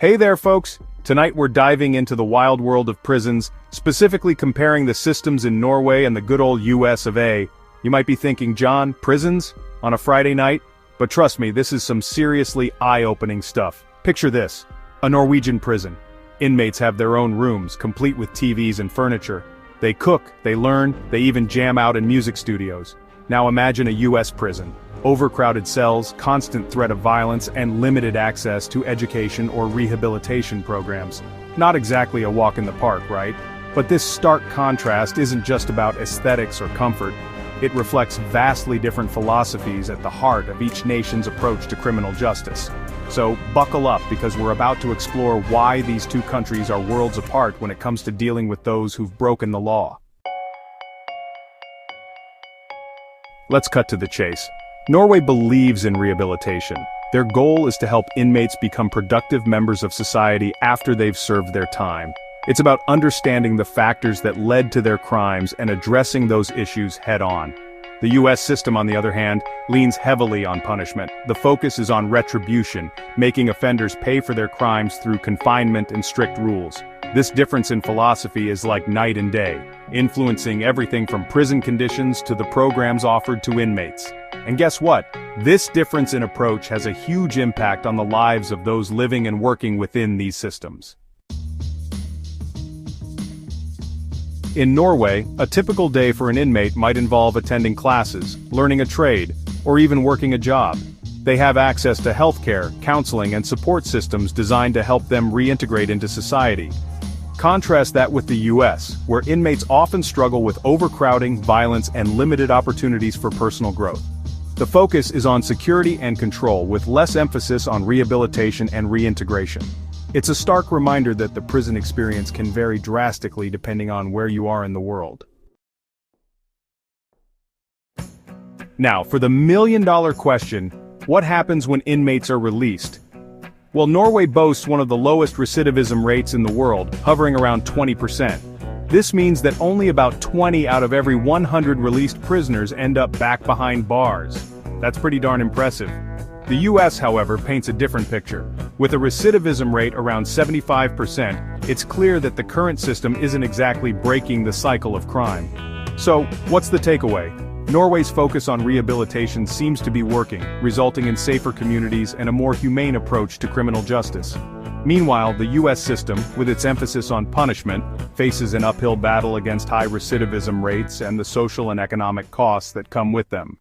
Hey there folks! Tonight we're diving into the wild world of prisons, specifically comparing the systems in Norway and the good old US of A. You might be thinking, John, prisons? On a Friday night? But trust me, this is some seriously eye-opening stuff. Picture this: a Norwegian prison. Inmates have their own rooms, complete with TVs and furniture. They cook, they learn, they even jam out in music studios. Now imagine a US prison. Overcrowded cells, constant threat of violence, and limited access to education or rehabilitation programs. Not exactly a walk in the park, right? But this stark contrast isn't just about aesthetics or comfort. It reflects vastly different philosophies at the heart of each nation's approach to criminal justice. So, buckle up, because we're about to explore why these two countries are worlds apart when it comes to dealing with those who've broken the law. Let's cut to the chase. Norway believes in rehabilitation. Their goal is to help inmates become productive members of society after they've served their time. It's about understanding the factors that led to their crimes and addressing those issues head-on. The US system, on the other hand, leans heavily on punishment. The focus is on retribution, making offenders pay for their crimes through confinement and strict rules. This difference in philosophy is like night and day, influencing everything from prison conditions to the programs offered to inmates. And guess what? This difference in approach has a huge impact on the lives of those living and working within these systems. In Norway, a typical day for an inmate might involve attending classes, learning a trade, or even working a job. They have access to healthcare, counseling, and support systems designed to help them reintegrate into society. Contrast that with the US, where inmates often struggle with overcrowding, violence, and limited opportunities for personal growth. The focus is on security and control, with less emphasis on rehabilitation and reintegration. It's a stark reminder that the prison experience can vary drastically depending on where you are in the world. Now, for the million-dollar question, what happens when inmates are released? Well, Norway boasts one of the lowest recidivism rates in the world, hovering around 20%. This means that only about 20 out of every 100 released prisoners end up back behind bars. That's pretty darn impressive. The US, however, paints a different picture. With a recidivism rate around 75%, it's clear that the current system isn't exactly breaking the cycle of crime. So, what's the takeaway? Norway's focus on rehabilitation seems to be working, resulting in safer communities and a more humane approach to criminal justice. Meanwhile, the US system, with its emphasis on punishment, faces an uphill battle against high recidivism rates and the social and economic costs that come with them.